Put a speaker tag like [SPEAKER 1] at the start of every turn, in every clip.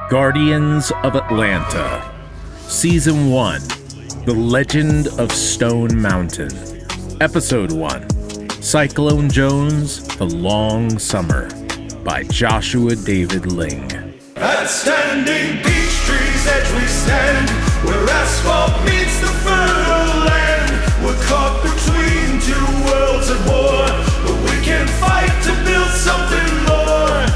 [SPEAKER 1] Guardians of Atlanta, Season 1, The Legend of Stone Mountain, Episode 1, Cyclone Jones, The Long Summer, by Joshua David Ling.
[SPEAKER 2] At standing beech trees edge we stand, where asphalt meets the fertile land. We're caught between two worlds at war, but we can fight to build something more.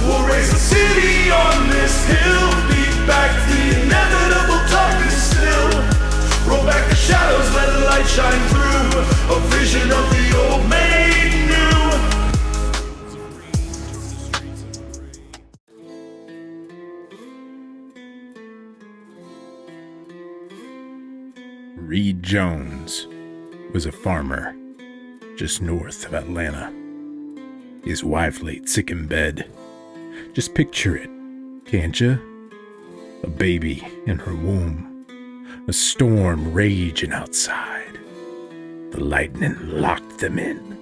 [SPEAKER 2] We'll raise a city on this hill, beat back the inevitable darkness still. Roll back the shadows, let the light shine through, a vision of the old made new.
[SPEAKER 1] Reed Jones was a farmer just north of Atlanta. His wife laid sick in bed. Just picture it, can't you? A baby in her womb, a storm raging outside. The lightning locked them in.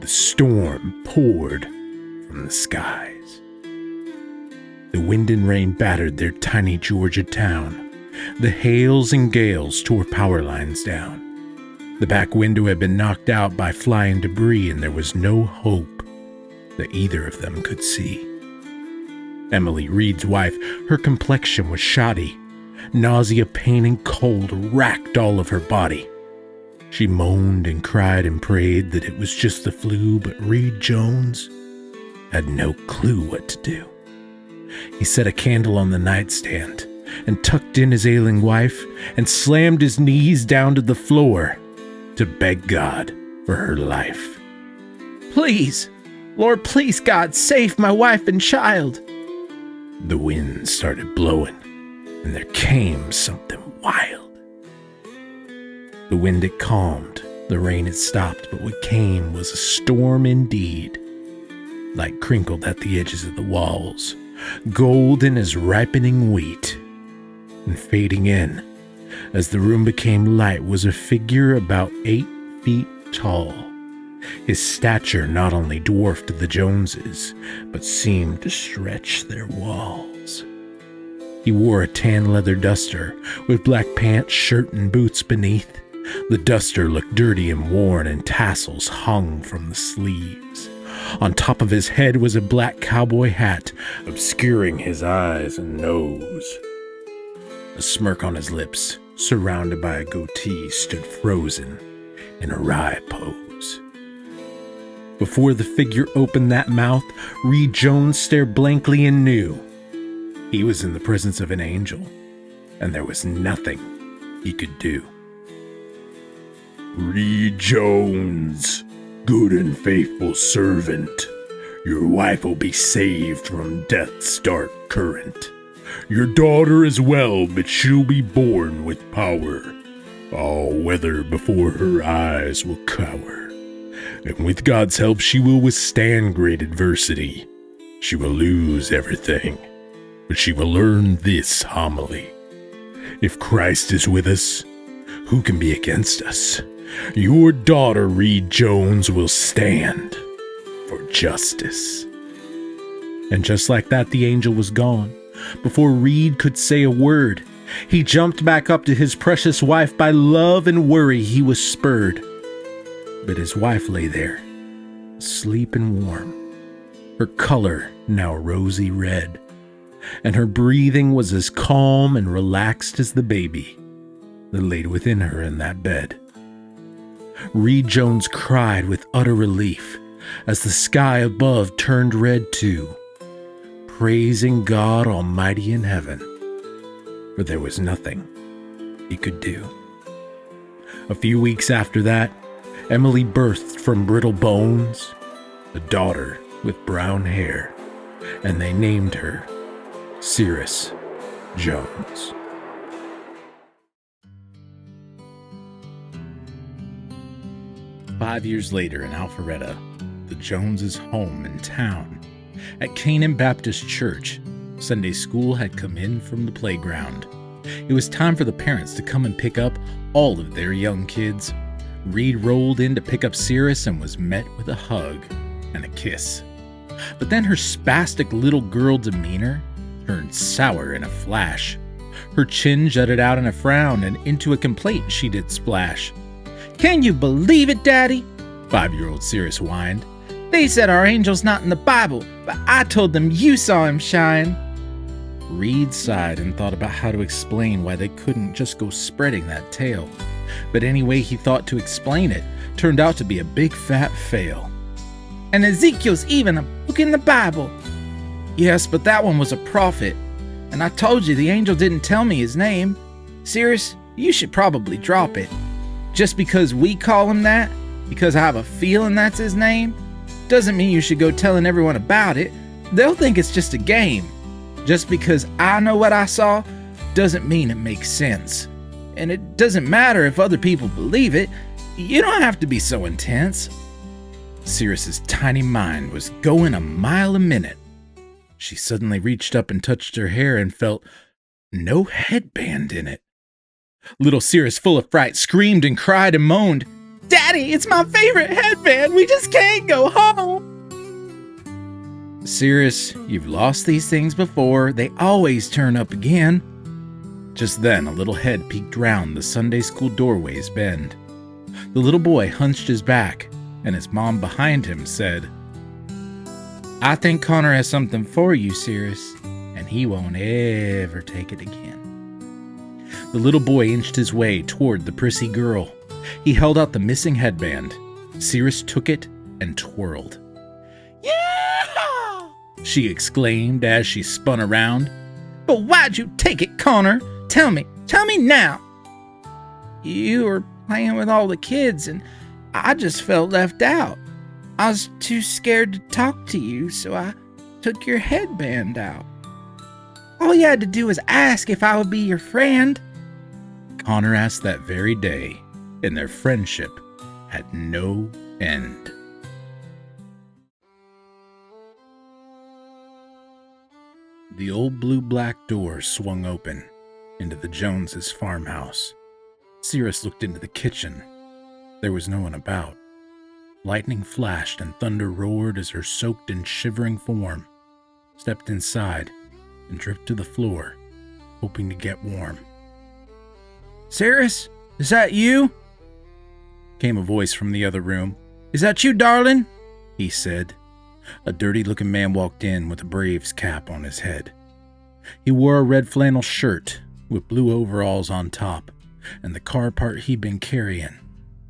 [SPEAKER 1] The storm poured from the skies. The wind and rain battered their tiny Georgia town. The hails and gales tore power lines down. The back window had been knocked out by flying debris, and there was no hope that either of them could see. Emily, Reed's wife, her complexion was shoddy. Nausea, pain, and cold racked all of her body. She moaned and cried and prayed that it was just the flu, but Reed Jones had no clue what to do. He set a candle on the nightstand and tucked in his ailing wife and slammed his knees down to the floor to beg God for her life. "Please, Lord, please, God, save my wife and child." The wind started blowing, and there came something wild. The wind had calmed, the rain had stopped, but what came was a storm indeed. Light crinkled at the edges of the walls, golden as ripening wheat. And fading in, as the room became light, was a figure about 8 feet tall. His stature not only dwarfed the Joneses, but seemed to stretch their walls. He wore a tan leather duster with black pants, shirt, and boots beneath. The duster looked dirty and worn, and tassels hung from the sleeves. On top of his head was a black cowboy hat, obscuring his eyes and nose. A smirk on his lips, surrounded by a goatee, stood frozen in a wry pose. Before the figure opened that mouth, Reed Jones stared blankly and knew he was in the presence of an angel, and there was nothing he could do. "Reed Jones, good and faithful servant, your wife will be saved from death's dark current. Your daughter as well, but she'll be born with power. All weather before her eyes will cower. And with God's help, she will withstand great adversity. She will lose everything, but she will learn this homily. If Christ is with us, who can be against us? Your daughter, Reed Jones, will stand for justice." And just like that, the angel was gone. Before Reed could say a word, he jumped back up to his precious wife. By love and worry, he was spurred. But his wife lay there, asleep and warm, her color now rosy red, and her breathing was as calm and relaxed as the baby that laid within her in that bed. Reed Jones cried with utter relief as the sky above turned red too, praising God Almighty in heaven, for there was nothing he could do. A few weeks after that, Emily birthed from brittle bones a daughter with brown hair, and they named her Cyrus Jones. "5 years later in Alpharetta, the Joneses' home in town, at Canaan Baptist Church, Sunday school had come in from the playground. It was time for the parents to come and pick up all of their young kids. Reed rolled in to pick up Cyrus and was met with a hug and a kiss. But then her spastic little girl demeanor turned sour in a flash. Her chin jutted out in a frown, and into a complaint she did splash.
[SPEAKER 3] "Can you believe it, Daddy?"
[SPEAKER 1] 5-year-old Cyrus whined.
[SPEAKER 3] "They said our angel's not in the Bible, but I told them you saw him shine."
[SPEAKER 1] Reed sighed and thought about how to explain why they couldn't just go spreading that tale. But any way he thought to explain it turned out to be a big fat fail.
[SPEAKER 3] "And Ezekiel's even a book in the Bible."
[SPEAKER 1] "Yes, but that one was a prophet.
[SPEAKER 3] "And I told you the angel didn't tell me his name. Cyrus, you should probably drop it. Just because we call him that, because I have a feeling that's his name, doesn't mean you should go telling everyone about it. They'll think it's just a game. Just because I know what I saw doesn't mean it makes sense. And it doesn't matter if other people believe it. You don't have to be so intense."
[SPEAKER 1] Cyrus's tiny mind was going a mile a minute. She suddenly reached up and touched her hair and felt no headband in it. Little Cyrus, full of fright, screamed and cried and moaned.
[SPEAKER 3] "Daddy, it's my favorite headband. We just can't go home."
[SPEAKER 1] "Cyrus, you've lost these things before. They always turn up again." Just then, a little head peeked round the Sunday school doorway's bend. The little boy hunched his back, and his mom behind him said,
[SPEAKER 3] "I think Connor has something for you, Cyrus, and he won't ever take it again."
[SPEAKER 1] The little boy inched his way toward the prissy girl. He held out the missing headband. Cyrus took it and twirled.
[SPEAKER 3] "Yeah!"
[SPEAKER 1] she exclaimed as she spun around.
[SPEAKER 3] "But why'd you take it, Connor? Tell me now." "You were playing with all the kids, and I just felt left out. I was too scared to talk to you, so I took your headband out. All you had to do was ask if I would be your friend."
[SPEAKER 1] Connor asked that very day, and their friendship had no end. The old blue-black door swung open into the Joneses' farmhouse. Cyrus looked into the kitchen. There was no one about. Lightning flashed and thunder roared as her soaked and shivering form stepped inside and dripped to the floor, hoping to get warm.
[SPEAKER 3] "Cyrus, is that you?"
[SPEAKER 1] came a voice from the other room.
[SPEAKER 3] "Is that you, darling?"
[SPEAKER 1] he said. A dirty-looking man walked in with a Braves cap on his head. He wore a red flannel shirt with blue overalls on top, and the car part he'd been carrying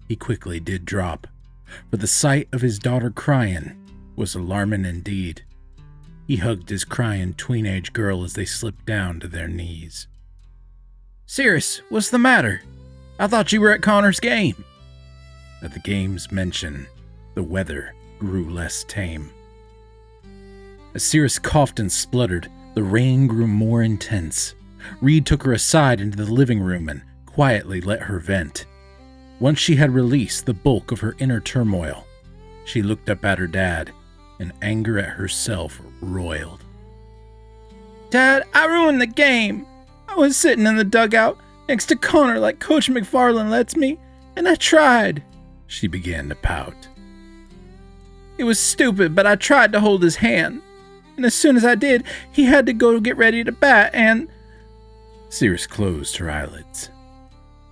[SPEAKER 1] he quickly did drop, for the sight of his daughter crying was alarming indeed. He hugged his crying tween-age girl as they slipped down to their knees.
[SPEAKER 3] "Cyrus, what's the matter? I thought you were at Connor's game."
[SPEAKER 1] At the game's mention, the weather grew less tame. As Cyrus coughed and spluttered, the rain grew more intense. Reed took her aside into the living room and quietly let her vent. Once she had released the bulk of her inner turmoil, she looked up at her dad, and anger at herself roiled.
[SPEAKER 3] "Dad, I ruined the game. I was sitting in the dugout next to Connor like Coach McFarland lets me, and I tried."
[SPEAKER 1] She began to pout.
[SPEAKER 3] "It was stupid, but I tried to hold his hand. And as soon as I did, he had to go get ready to bat, and..."
[SPEAKER 1] Cyrus closed her eyelids.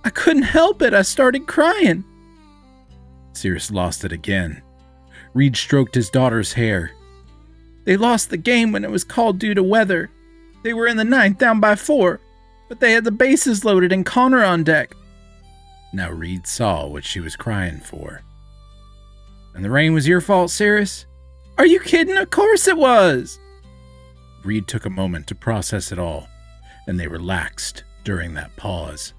[SPEAKER 3] "I couldn't help it. I started crying."
[SPEAKER 1] Cyrus lost it again. Reed stroked his daughter's hair.
[SPEAKER 3] "They lost the game when it was called due to weather. They were in the ninth down by 4, but they had the bases loaded and Connor on deck."
[SPEAKER 1] Now Reed saw what she was crying for.
[SPEAKER 3] "And the rain was your fault, Cyrus?" "Are you kidding? Of course it was."
[SPEAKER 1] Reed took a moment to process it all, and they relaxed during that pause.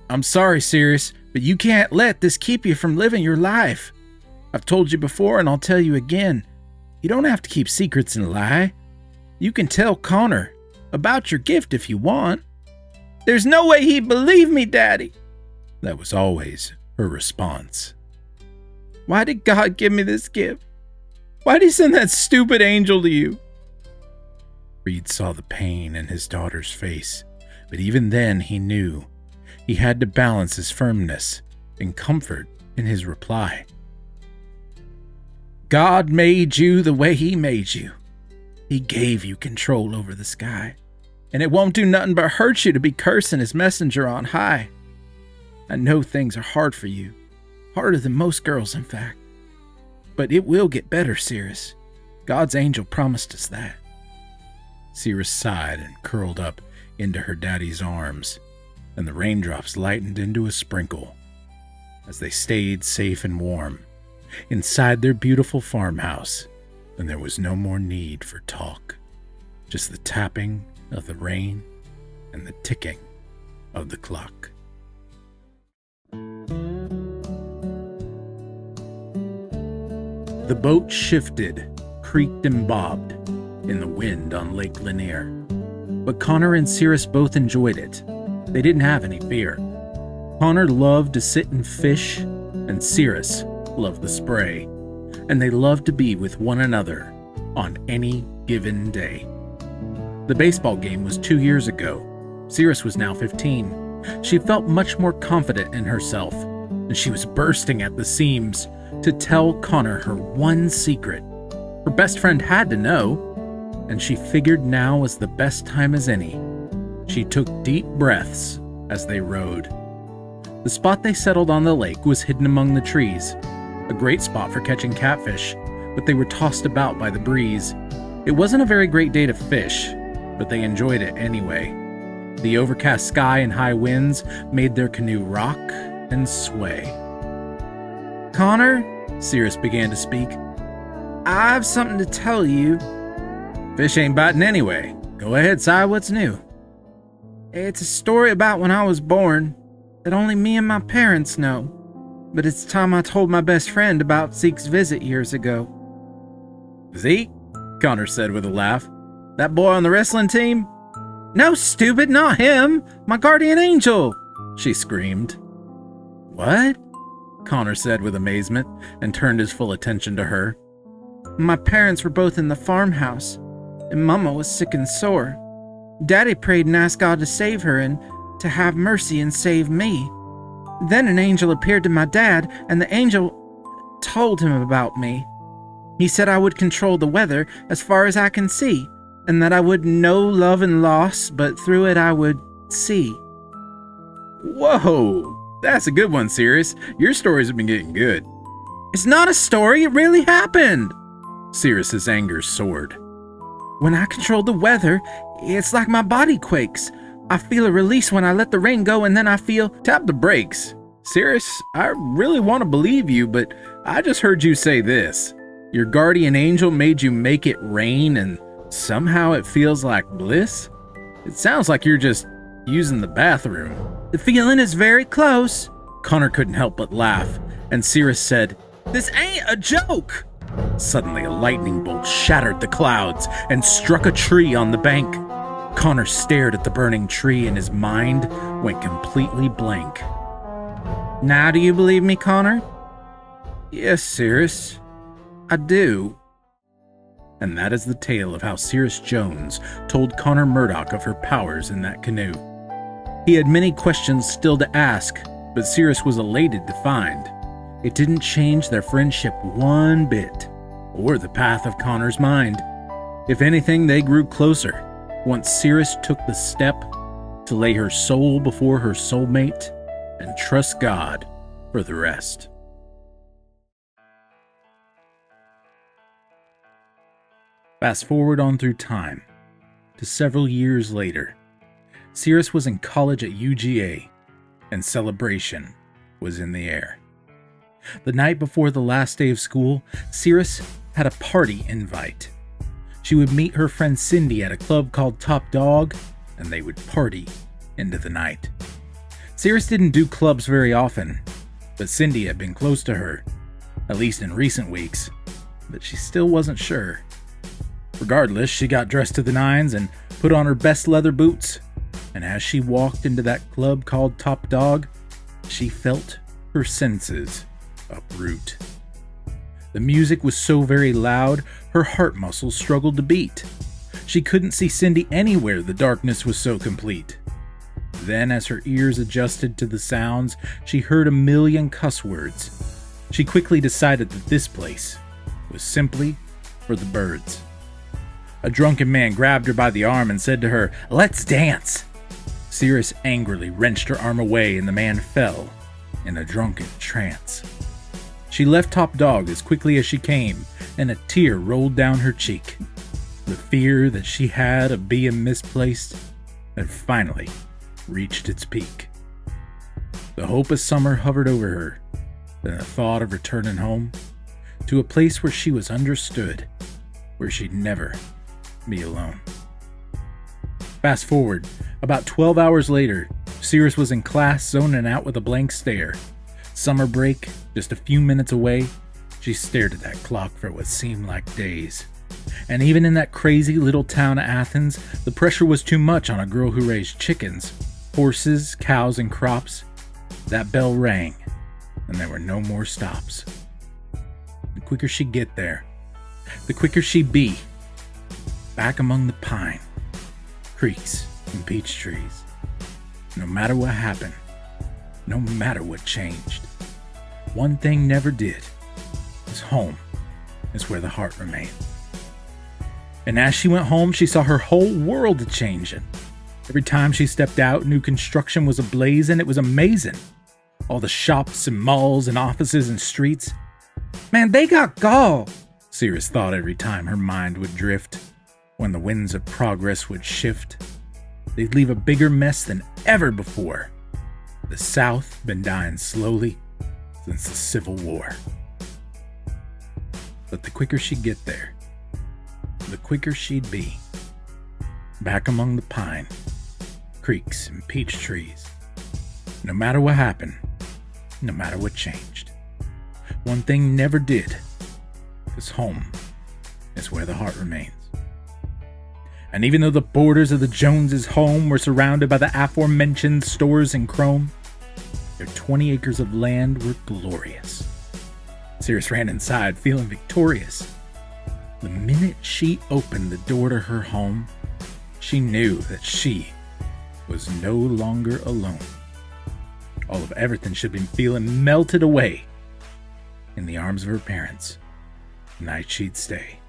[SPEAKER 3] "I'm sorry, Cyrus, but you can't let this keep you from living your life. I've told you before and I'll tell you again. You don't have to keep secrets and lie. You can tell Connor about your gift if you want." "There's no way he'd believe me, Daddy."
[SPEAKER 1] That was always her response.
[SPEAKER 3] "Why did God give me this gift? Why did he send that stupid angel to you?"
[SPEAKER 1] Reed saw the pain in his daughter's face, but even then he knew he had to balance his firmness and comfort in his reply.
[SPEAKER 3] "God made you the way he made you. He gave you control over the sky, and it won't do nothing but hurt you to be cursing his messenger on high. I know things are hard for you, harder than most girls, in fact. But it will get better, Cyrus. God's angel promised us that.
[SPEAKER 1] Cyrus sighed and curled up into her daddy's arms, and the raindrops lightened into a sprinkle as they stayed safe and warm inside their beautiful farmhouse. And there was no more need for talk, just the tapping of the rain and the ticking of the clock. The boat shifted, creaked, and bobbed in the wind on Lake Lanier. But Connor and Cyrus both enjoyed it. They didn't have any fear. Connor loved to sit and fish, and Cyrus loved the spray, and they loved to be with one another on any given day. The baseball game was 2 years ago. Cyrus was now 15. She felt much more confident in herself, and she was bursting at the seams to tell Connor her one secret. Her best friend had to know, and she figured now was the best time as any. She took deep breaths as they rowed. The spot they settled on the lake was hidden among the trees, a great spot for catching catfish, but they were tossed about by the breeze. It wasn't a very great day to fish, but they enjoyed it anyway. The overcast sky and high winds made their canoe rock and sway.
[SPEAKER 3] Connor, Cyrus began to speak, I have something to tell you.
[SPEAKER 1] Fish ain't biting anyway. Go ahead, Si, what's new?
[SPEAKER 3] It's a story about when I was born that only me and my parents know, but it's time I told my best friend about Zeke's visit years ago.
[SPEAKER 1] Zeke? Connor said with a laugh. That boy on the wrestling team?
[SPEAKER 3] No, stupid, not him! My guardian angel!
[SPEAKER 1] She screamed. What? Connor said with amazement and turned his full attention to her.
[SPEAKER 3] My parents were both in the farmhouse, and Mama was sick and sore. Daddy prayed and asked God to save her and to have mercy and save me. Then an angel appeared to my dad, and the angel told him about me. He said I would control the weather as far as I can see, and that I would know love and loss, but through it I would see.
[SPEAKER 1] Whoa! That's a good one, Cyrus. Your stories have been getting good.
[SPEAKER 3] It's not a story, it really happened!
[SPEAKER 1] Cyrus's anger soared.
[SPEAKER 3] When I control the weather, it's like my body quakes. I feel a release when I let the rain go, and then I feel...
[SPEAKER 1] Tap the brakes. Cyrus, I really want to believe you, but I just heard you say this. Your guardian angel made you make it rain, and somehow it feels like bliss? It sounds like you're just using the bathroom.
[SPEAKER 3] The feeling is very close.
[SPEAKER 1] Connor couldn't help but laugh, and Cyrus said,
[SPEAKER 3] This ain't a joke!
[SPEAKER 1] Suddenly, a lightning bolt shattered the clouds and struck a tree on the bank. Connor stared at the burning tree, and his mind went completely blank.
[SPEAKER 3] Now do you believe me, Connor?
[SPEAKER 1] Yes, Cyrus,
[SPEAKER 3] I do.
[SPEAKER 1] And that is the tale of how Cyrus Jones told Connor Murdoch of her powers in that canoe. He had many questions still to ask, but Cyrus was elated to find it didn't change their friendship one bit, or the path of Connor's mind. If anything, they grew closer once Cyrus took the step to lay her soul before her soulmate and trust God for the rest. Fast forward on through time to several years later. Cyrus was in college at UGA, and celebration was in the air. The night before the last day of school, Cyrus had a party invite. She would meet her friend Cindy at a club called Top Dog, and they would party into the night. Cyrus didn't do clubs very often, but Cindy had been close to her, at least in recent weeks, but she still wasn't sure. Regardless, she got dressed to the nines and put on her best leather boots, and as she walked into that club called Top Dog, she felt her senses uproot. The music was so very loud, her heart muscles struggled to beat. She couldn't see Cindy anywhere, the darkness was so complete. Then, as her ears adjusted to the sounds, she heard a million cuss words. She quickly decided that this place was simply for the birds.
[SPEAKER 3] A drunken man grabbed her by the arm and said to her, "Let's dance." Cyrus angrily wrenched her arm away and the man fell in a drunken trance. She left Top Dog as quickly as she came, and a tear rolled down her cheek. The fear that she had of being misplaced had finally reached its peak. The hope of summer hovered over her, and the thought of returning home to a place where she was understood, where she'd never be alone. Fast forward, about 12 hours later, Cyrus was in class zoning out with a blank stare. Summer break, just a few minutes away, she stared at that clock for what seemed like days. And even in that crazy little town of Athens, the pressure was too much on a girl who raised chickens, horses, cows, and crops. That bell rang, and there were no more stops. The quicker she'd get there, the quicker she'd be back among the pine, creeks, and peach trees. No matter what happened, no matter what changed, one thing never did. Is home is where the heart remained. And as she went home, she saw her whole world changing. Every time she stepped out, new construction was ablaze, and it was amazing. All the shops and malls and offices and streets. Man, they got gall, Cyrus thought every time her mind would drift. When the winds of progress would shift, they'd leave a bigger mess than ever before. The South been dying slowly since the Civil War. But the quicker she'd get there, the quicker she'd be back among the pine, creeks, and peach trees. No matter what happened, no matter what changed, one thing never did, because home is where the heart remains. And even though the borders of the Joneses' home were surrounded by the aforementioned stores and chrome, their 20 acres of land were glorious. Cyrus ran inside, feeling victorious. The minute she opened the door to her home, she knew that she was no longer alone. All of everything she'd been feeling melted away in the arms of her parents the night she'd stay.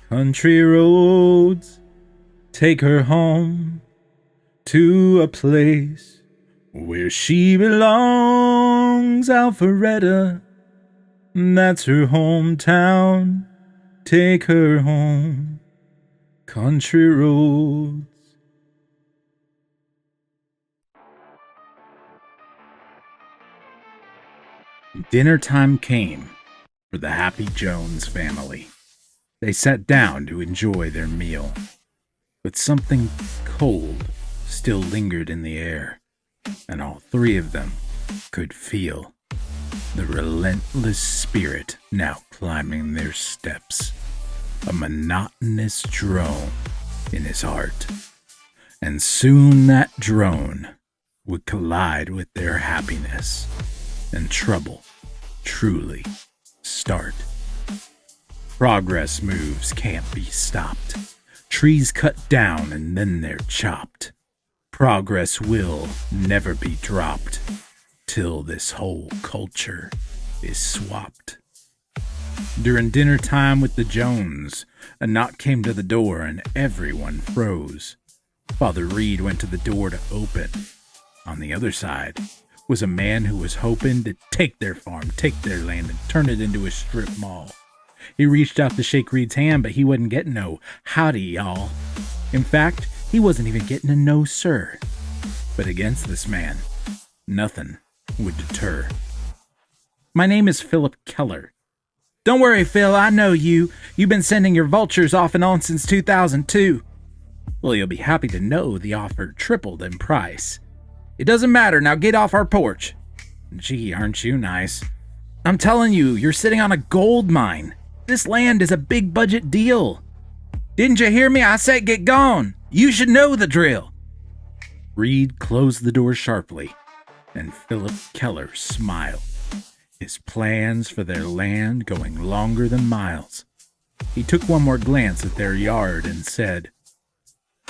[SPEAKER 3] Country roads take her home to a place where she belongs, Alpharetta. That's her hometown. Take her home, country roads. Dinner time came for the happy Jones family. They sat down to enjoy their meal, but something cold still lingered in the air, and all three of them could feel the relentless spirit now climbing their steps, a monotonous drone in his heart. And soon that drone would collide with their happiness, and trouble truly start. Progress moves can't be stopped. Trees cut down and then they're chopped. Progress will never be dropped till this whole culture is swapped. During dinner time with the Jones, a knock came to the door and everyone froze. Father Reed went to the door to open. On the other side was a man who was hoping to take their farm, take their land, and turn it into a strip mall. He reached out to shake Reed's hand, but he wasn't getting no howdy, y'all. In fact, he wasn't even getting a no, sir. But against this man, nothing would deter. My name is Philip Keller. Don't worry, Phil, I know you. You've been sending your vultures off and on since 2002. Well, you'll be happy to know the offer tripled in price. It doesn't matter, now get off our porch. Gee, aren't you nice? I'm telling you, you're sitting on a gold mine. This land is a big budget deal. Didn't you hear me? I said get gone. You should know the drill. Reed closed the door sharply, and Philip Keller smiled, his plans for their land going longer than miles. He took one more glance at their yard and said,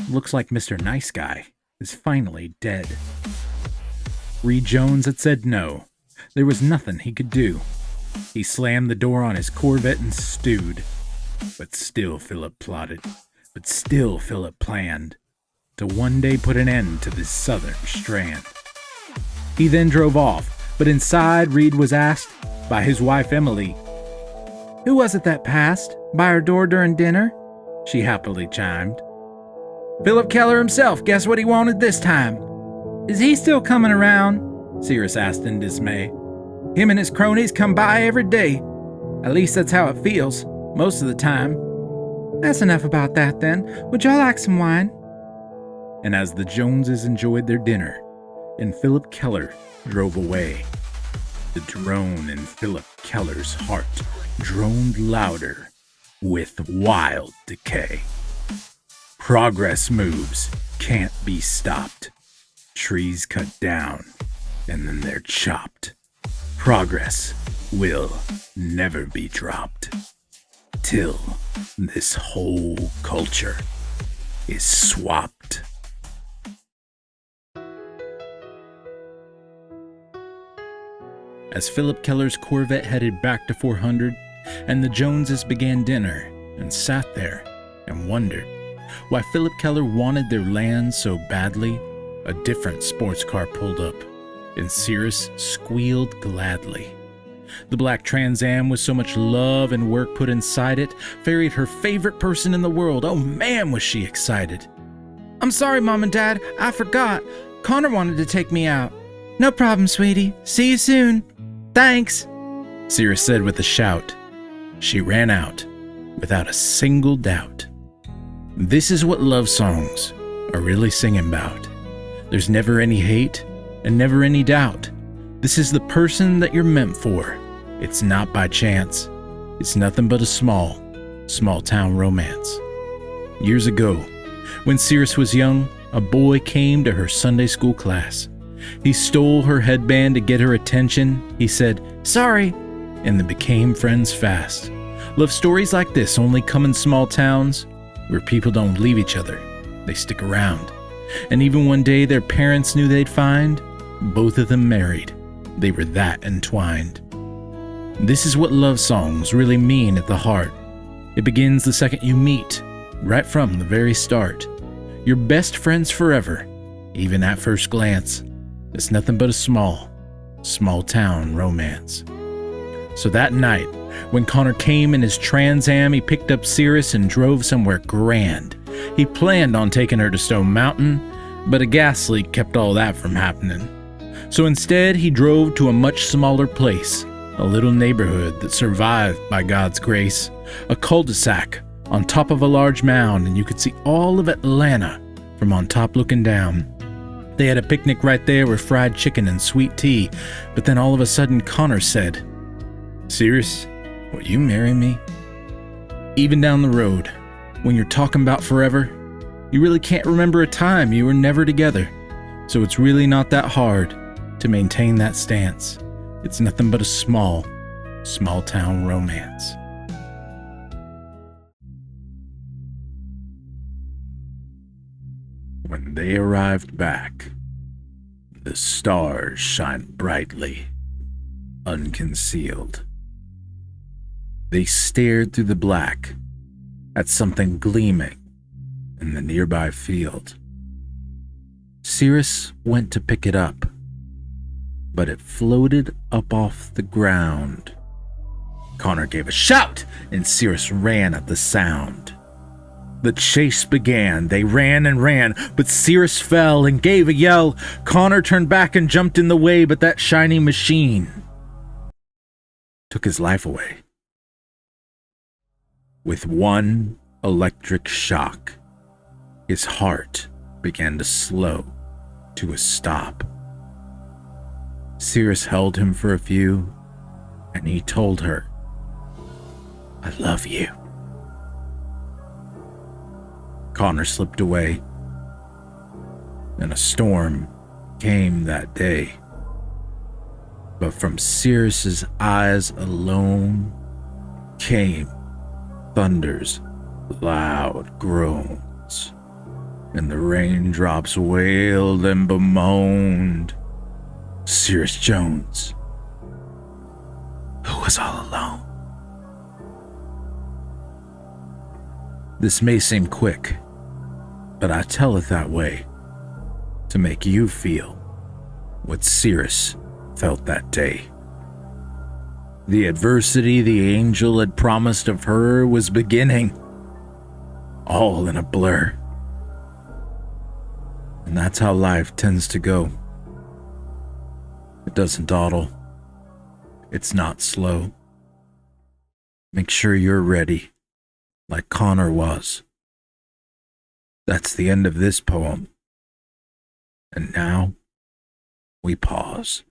[SPEAKER 3] "Looks like Mr. Nice Guy is finally dead." Reed Jones had said no. There was nothing he could do. He slammed the door on his Corvette and stewed.
[SPEAKER 1] But still Philip plotted, but still Philip planned to one day put an end to this southern strand. He then drove off, but inside Reed was asked by his wife Emily,
[SPEAKER 3] "Who was it that passed by our door during dinner?" She happily chimed. "Philip Keller himself. Guess what he wanted this time?" "Is he still coming around?" Cyrus asked in dismay. "Him and his cronies come by every day. At least that's how it feels, most of the time." "That's enough about that then. Would y'all like some wine?"
[SPEAKER 1] And as the Joneses enjoyed their dinner and Philip Keller drove away, the drone in Philip Keller's heart droned louder with wild decay. Progress moves can't be stopped. Trees cut down and then they're chopped. Progress will never be dropped till this whole culture is swapped. As Philip Keller's Corvette headed back to 400, and the Joneses began dinner and sat there and wondered why Philip Keller wanted their land so badly, a different sports car pulled up, and Cyrus squealed gladly. The black Trans Am with so much love and work put inside it ferried her favorite person in the world. Oh man, was she excited.
[SPEAKER 3] "I'm sorry, Mom and Dad. I forgot. Connor wanted to take me out." "No problem, sweetie. See you soon." "Thanks,"
[SPEAKER 1] Cyrus said with a shout. She ran out without a single doubt. This is what love songs are really singing about. There's never any hate and never any doubt. This is the person that you're meant for. It's not by chance. It's nothing but a small town romance. Years ago, when Cyrus was young, a boy came to her Sunday school class. He stole her headband to get her attention. He said, "Sorry," and they became friends fast. Love stories like this only come in small towns where people don't leave each other. They stick around. And even one day their parents knew they'd find both of them married. They were that entwined. This is what love songs really mean at the heart. It begins the second you meet, right from the very start. You're best friends forever, even at first glance. It's nothing but a small town romance. So that night, when Connor came in his Trans Am, he picked up Cyrus and drove somewhere grand. He planned on taking her to Stone Mountain, but a gas leak kept all that from happening. So instead, he drove to a much smaller place, a little neighborhood that survived by God's grace, a cul-de-sac on top of a large mound, and you could see all of Atlanta from on top looking down. They had a picnic right there with fried chicken and sweet tea, but then all of a sudden Connor said, "Cyrus, will you marry me?" Even down the road, when you're talking about forever, you really can't remember a time you were never together. So it's really not that hard to maintain that stance. It's nothing but a small town romance. When they arrived back, the stars shine brightly, unconcealed. They stared through the black at something gleaming in the nearby field. Cyrus went to pick it up, but it floated up off the ground. Connor gave a shout, and Cyrus ran at the sound. The chase began. They ran and ran, but Cyrus fell and gave a yell. Connor turned back and jumped in the way, but that shiny machine took his life away. With one electric shock, his heart began to slow to a stop. Cyrus held him for a few, and he told her, "I love you." Connor slipped away, and a storm came that day. But from Cyrus's eyes alone came thunder's loud groans, and the raindrops wailed and bemoaned. Cyrus Jones, who was all alone. This may seem quick, but I tell it that way to make you feel what Cyrus felt that day. The adversity the angel had promised of her was beginning, all in a blur. And that's how life tends to go. It doesn't dawdle. It's not slow. Make sure you're ready, like Connor was. That's the end of this poem. And now, we pause.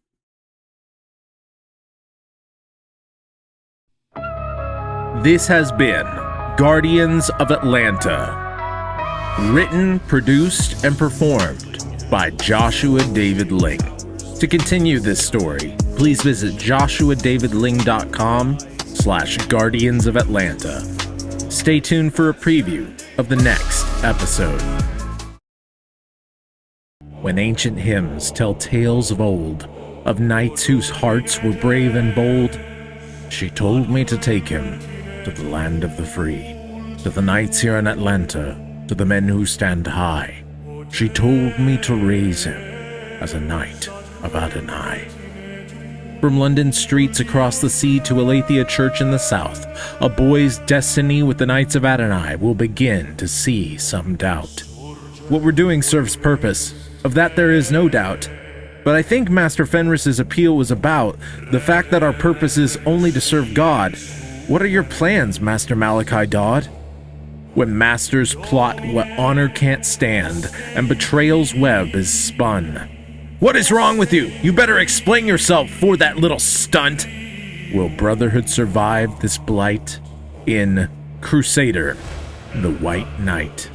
[SPEAKER 1] This has been Guardians of Atlanta. Written, produced, and performed by Joshua David Ling. To continue this story, please visit joshuadavidling.com/Guardians of Atlanta. Stay tuned for a preview of the next episode. When ancient hymns tell tales of old, of knights whose hearts were brave and bold, she told me to take him to the land of the free, to the knights here in Atlanta, to the men who stand high. She told me to raise him as a knight of Adonai. From London streets across the sea to Aletheia Church in the south, a boy's destiny with the Knights of Adonai will begin to see some doubt. What we're doing serves purpose, of that there is no doubt. But I think Master Fenris's appeal was about the fact that our purpose is only to serve God. What are your plans, Master Malachi Dodd? When masters plot what honor can't stand, and betrayal's web is spun. What is wrong with you? You better explain yourself for that little stunt. Will Brotherhood survive this blight? In Crusader, the White Knight.